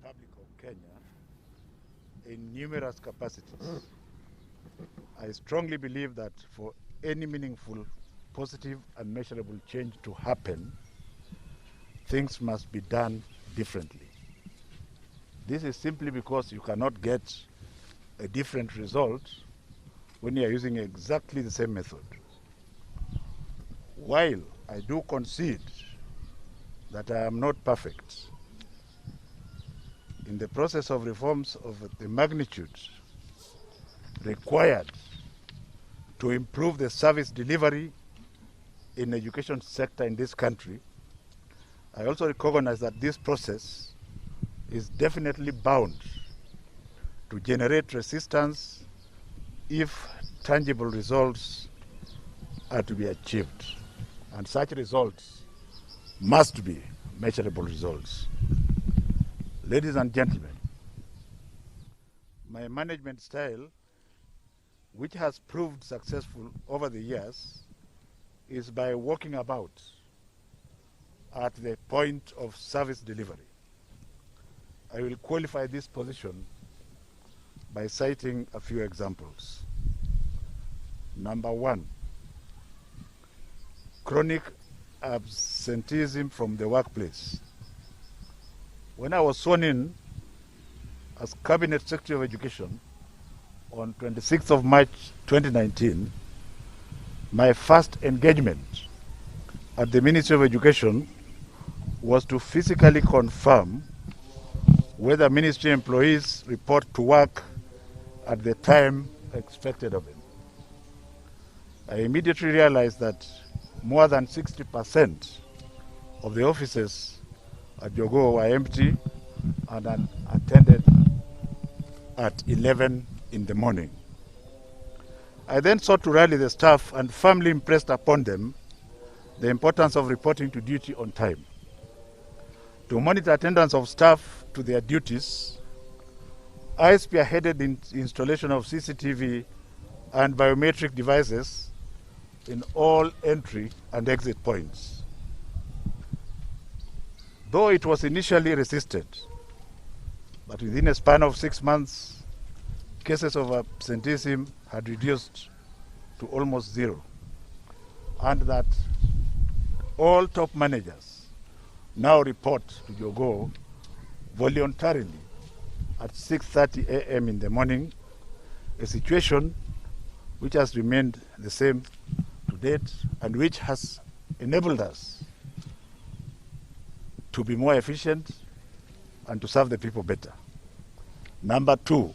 Republic of Kenya in numerous capacities. I strongly believe that for any meaningful, positive and measurable change to happen, things must be done differently. This is simply because you cannot get a different result when you are using exactly the same method. While I do concede that I am not perfect, in the process of reforms of the magnitude required to improve the service delivery in the education sector in this country, I also recognize that this process is definitely bound to generate resistance if tangible results are to be achieved. And such results must be measurable results. Ladies and gentlemen, my management style, which has proved successful over the years, is by walking about at the point of service delivery. I will qualify this position by citing a few examples. Number one, chronic absenteeism from the workplace. When I was sworn in as Cabinet Secretary of Education on 26th of March 2019, my first engagement at the Ministry of Education was to physically confirm whether ministry employees report to work at the time expected of them. I immediately realized that more than 60% of the offices at Jogo were empty and unattended at 11 in the morning. I then sought to rally the staff and firmly impressed upon them the importance of reporting to duty on time. To monitor attendance of staff to their duties, I spearheaded the installation of CCTV and biometric devices in all entry and exit points. Though it was initially resisted, but within a span of 6 months, cases of absenteeism had reduced to almost zero, and that all top managers now report to Jogo voluntarily at 6:30 a.m. in the morning, a situation which has remained the same to date and which has enabled us to be more efficient and to serve the people better. Number two,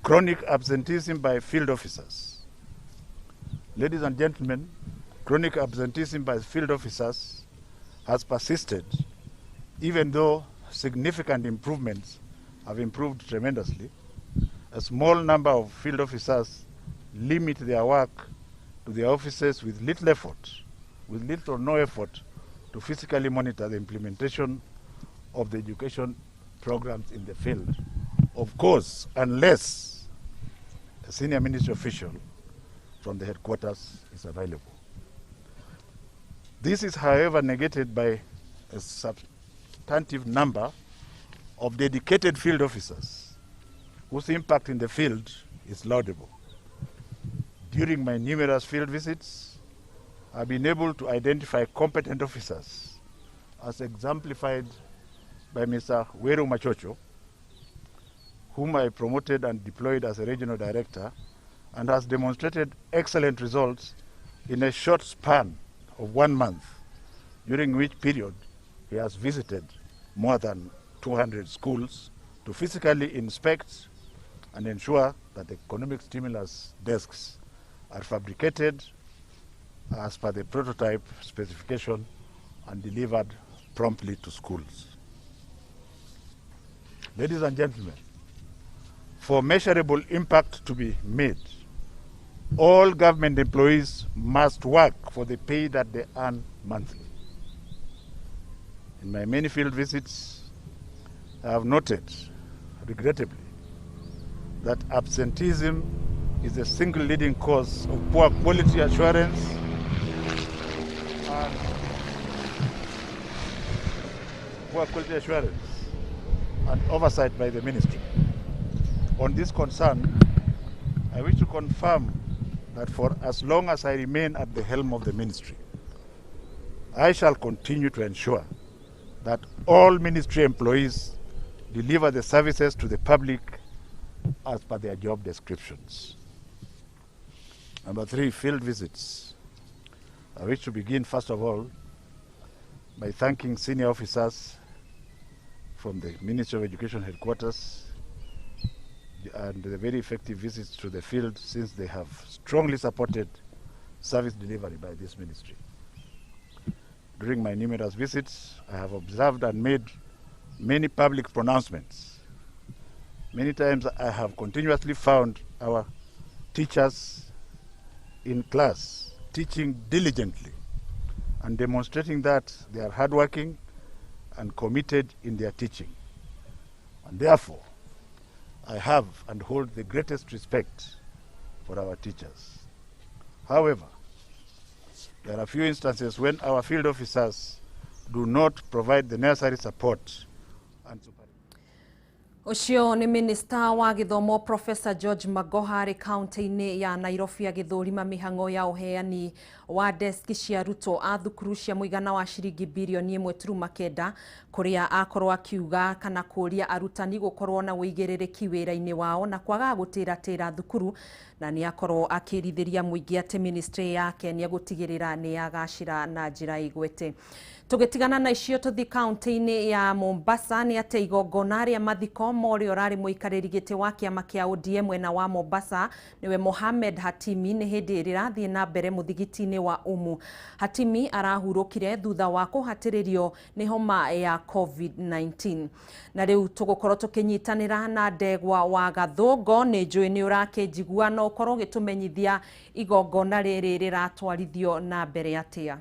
chronic absenteeism by field officers. Ladies and gentlemen, chronic absenteeism by field officers has persisted, even though significant improvements have improved tremendously. A small number of field officers limit their work to their offices with little or no effort to physically monitor the implementation of the education programs in the field. Of course, unless a senior ministry official from the headquarters is available. This is, however, negated by a substantive number of dedicated field officers whose impact in the field is laudable. During my numerous field visits, I've been able to identify competent officers as exemplified by Mr. Weru Machocho, whom I promoted and deployed as a regional director, and has demonstrated excellent results in a short span of 1 month, during which period he has visited more than 200 schools to physically inspect and ensure that economic stimulus desks are fabricated as per the prototype specification and delivered promptly to schools. Ladies and gentlemen, for measurable impact to be made, all government employees must work for the pay that they earn monthly. In my many field visits, I have noted, regrettably, that absenteeism is the single leading cause of poor quality assurance and and oversight by the ministry. On this concern, I wish to confirm that for as long as I remain at the helm of the ministry, I shall continue to ensure that all ministry employees deliver the services to the public as per their job descriptions. Number 3, field visits. I wish to begin, first of all, by thanking senior officers from the Ministry of Education headquarters and the very effective visits to the field, since they have strongly supported service delivery by this ministry. During my numerous visits, I have observed and made many public pronouncements. Many times I have continuously found our teachers in class teaching diligently and demonstrating that they are hardworking and committed in their teaching. And therefore, I have and hold the greatest respect for our teachers. However, there are few instances when our field officers do not provide the necessary support and supervision. Ucio ni Minista wa Githomo Professor George Magoha ari kaunti-ini ya Nairobi agithurima mihango ya uheani wa deski cia arutwo a thukuru cia muigana wa ciringi bilioni 1.9 kuria akorwo akiuga kana kuria arutani gukorwo na uigirирiki wira-ini wao na kwaga gutiratira thukuru, na ni akorwo akirithiria muingi ati ministry yake ni agutigirira ni yagacira na njira igwete. Tugitigana na icio tuthi kaunti-ini ya Mombasa ni ate igongona ria mathiko mori orari muikariri giti wa kiama kia ODM mwena wa Mombasa niwe Mohamed Hatimi ni hindi rirathie na mbere muthigiti-ini wa Umu. Hatimi arahurukire thutha wa kuhatiririo ni homa ya COVID-19. Na riu tugukorwo tukinyitanira na Ndegwa wa Gathongo ni njui ni urakijigua no ukorwo gitumenyithia igongona riri riratwarithio na mbere atia.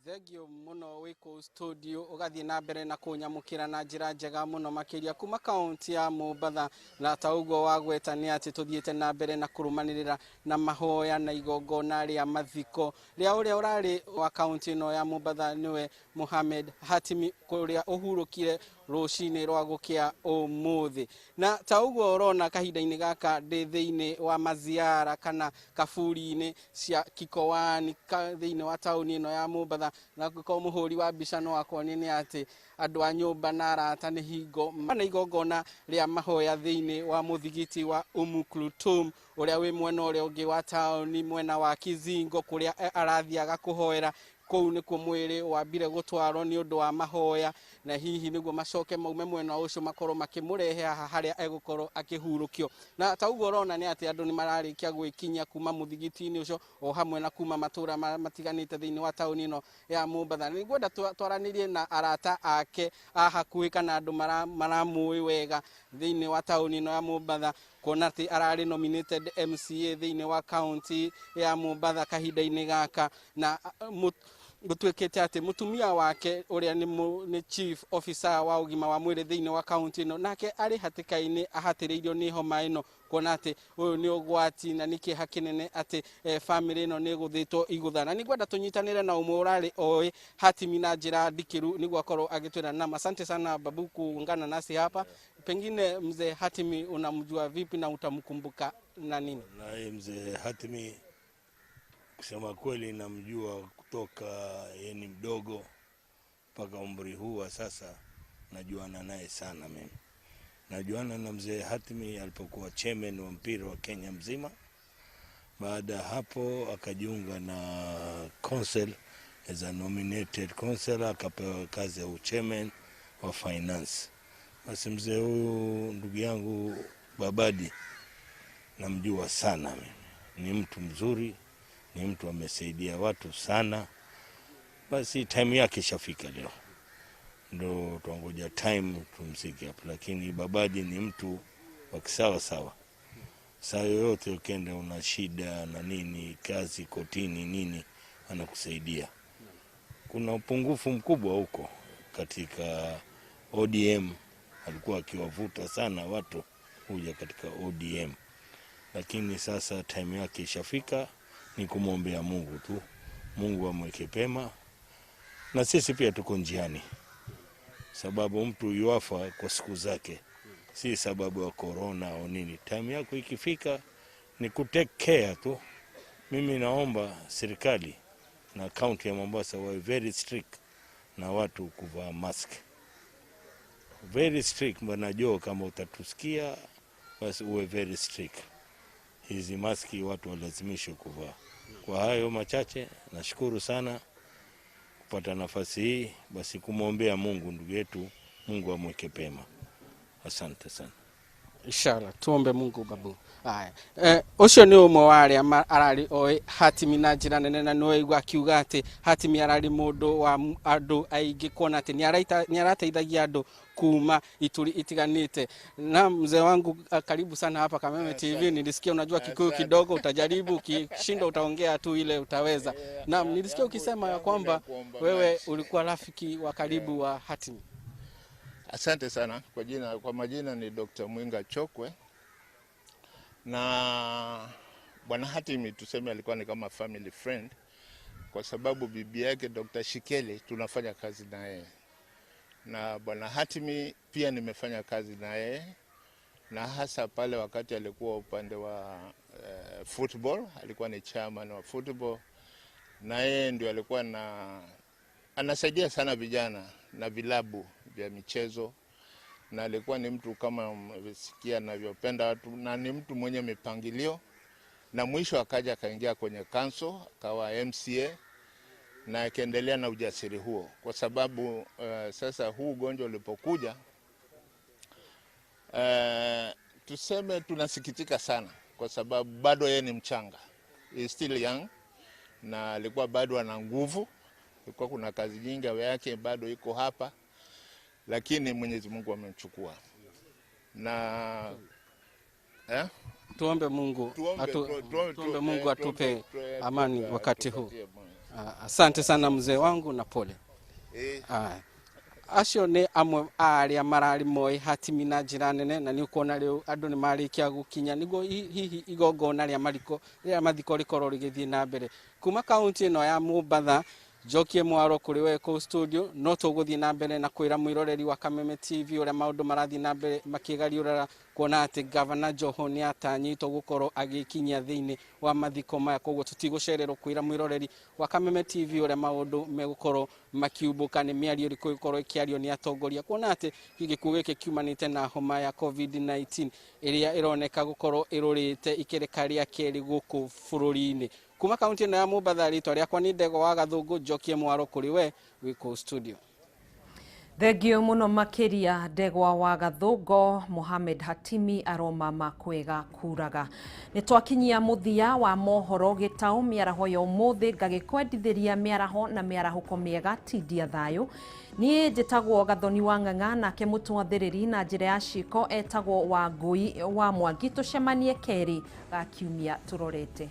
Thegio muno wiko studio ugathie na mbere na kunyamukira na njira njega muno makiria kuma kaunti ya Mombasa, na taugo wagweta ni ati tuthiete na mbere na kurumanirira na mahoya na igongona ria mathiko ria uria urari wa kaunti no ya Mombasa niwe Mohamed Hatimi kuria uhurukire rucini rwa gukia umuthi. Na taugo urona kahinda-ini gaka ndi thiini wa maziara kana kaburi-ini cia Kikowani thiini wa tauni no ya Mombasa, na ko muhuri wa mbica no akoni ni ati andu a nyumba na arata ni hingo mana igongona ria mahoya thiini wa muthigiti wa Umuklutum uria wi mwena uria ungi wa tauni mwena wa Kizingo kuria arathiaga kuhoera kou ni ku mwiri wambire gutwarwo ni undu wa mahoya, na hihi niguo macoke maume mwena ucio makorwo makimurehe haha haria egukorwo akihurukio. Na taugo urona ni ati andu ni mararikia gwikinya kuma muthigiti-ini ucio o hamwe na kuma matura matiganite thiini wa tauni no ya Mombasa. Ni gwenda twaranirie na arata ake a hakuhi kana andu maramui wega thiini wa tauni no ya Mombasa, kuona ati arari nominated MCA thiini wa county ya Mombasa kahinda-ini gaka, na gutwikite ati mutumia wake uria ni chief officer wa ugima wa mwiri thiini wa county no nake ari hatikaini ahatiriirio ni homa ino, kuona ati uyu ni ugwati na niki hakinene ati family ino ni guthitwo iguthana. Ni gwenda tunyitanire na umwe urari oi Hatimi na njira ndikiru niguo akorwo agitwira na. Asante sana babu kuungana nasi hapa. Pengine mzee Hatimi unamjua vipi na utamkumbuka na nini? Na mzee Hatimi kusema kweli namjua kutoka yeye ni mdogo mpaka umri huu wa sasa, najuana naye sana mimi. Najuana na mzee Hatimi alipokuwa chairman wa mpira wa Kenya mzima. Baada hapo akajiunga na council as a nominated councillor, akapewa kazi ya chairman wa finance. Basi mzee huyu ndugu yangu Babadi namjua sana mimi. Ni mtu mzuri, ni mtu amesaidia watu sana. Basi time yake ishafika leo, ndo tuangoja time tumsike hapo, lakini Babadi ni mtu wa kisawa sawa. Saa yoyote ukienda una shida na nini, kazi kotini nini, anakusaidia. Kuna upungufu mkubwa huko katika ODM, alikuwa akiwavuta sana watu kuja katika ODM, lakini sasa time yake ishafika. Ni kumwombea Mungu tu, Mungu amweke pema, na sisi pia tuko njiani sababu mtu yuafa kwa siku zake, si sababu ya corona au nini. Time yako ikifika ni kutake care tu. Mimi naomba serikali na county ya Mombasa wawe very strict na watu kuvaa mask. Very strict, mbona najua kama utatusikia basi uwe very strict. Hizi maski watu walazimishwe kuvaa. Kwa hayo machache, nashukuru sana kupata nafasi hii, basi kumwombea Mungu ndugu yetu, Mungu amweke pema. Asante sana. Inshallah, tuombe Mungu babu. Haya. Ucio ni umwe wa arari oi Hatimi na njira nene, na no igwa kiuga ati Hatimi arari mundu wa andu aingi, kuona ati ni arateithagia andu kuma ituri itiganite. Na mzee wangu, karibu sana hapa Kameme TV. Nilisikia unajua Kikuyu kidogo, utajaribu, ukishinda utaongea tu ile utaweza. Na nilisikia ukisema ya kwamba wewe ulikuwa rafiki wa karibu wa Hatimi. Asante sana. Kwa majina ni Dr. Mwinga Chokwe, na bwana Hatimi tuseme alikuwa ni kama family friend, kwa sababu bibi yake Dr. Shikeli tunafanya kazi na yeye, na bwana Hatimi pia nimefanya kazi na yeye, na hasa pale wakati alikuwa upande wa football, alikuwa ni chairman wa football, na yeye ndio alikuwa anasaidia sana vijana na vilabu vya michezo, na alikuwa ni mtu kama msikia anavyopenda watu, na ni mtu mwenye mipangilio, na mwisho akaja akaingia kwenye council akawa MCA, na akaendelea na ujasiri huo, kwa sababu sasa huu ugonjwa ulipokuja, tuseme tunasikitika sana, kwa sababu bado yeye ni mchanga, he is still young, na alikuwa bado ana nguvu. Ilikuwa kuna kazi nyingi yake bado iko hapa, lakini Mwenyezi Mungu amemchukua. Na tuombe Mungu, tuombe Mungu atupe amani wakati huu. Asante sana mzee wangu, na pole. Acio ni amwe aria marari moi Hatimi na njira nene, na ni ukona riu andu ni marikia gukinya nigo hihi igongona ria mathiko rikorwo rigithie na mbere kuma kaunti ino ya Mombasa. Jokie mwaro kuri we ko studio, no tuguthie na mbere na kwira mwiroreri wa Kameme TV ure maundu marathie na mbere makigariurara, kuona ati Governor Gathoni atanyitwo gukorwo agikinyia thiini wa mathiko maya, koguo tutigucererwo kwira mwiroreri wa Kameme TV ure maundu megukorwo makiumbuka ni miario ri gukorwo ikiario ni atongoria, kuona ati gikuo giki kiumanite na homa ya COVID-19 iria ironeka gukorwo irurite ikerekaria keri guku bururi-ini. Kuma kaunti ino ya Mombasa, ritwa riakwa ni Ndego wa Gathungu. Jokie mwaro kuri we wiko studio. Thengio muno makiria Ndegwa wa Gathungu. Mohamed Hatimi aroma makwega kuraga. Nitwakinyia muthia wa mohoro gitau miaraho ya umuthi, ngagikwendithiria miaraho na miarahuko miega tidia thayo. Ni njitagwo Gathoni wa Ng'ang'a, nake mutwathiriri na njira ya ciko etagwo wa Ngui wa Mwangi. Tucemanie keri ga kiumia turorete.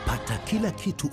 Pata kila kitu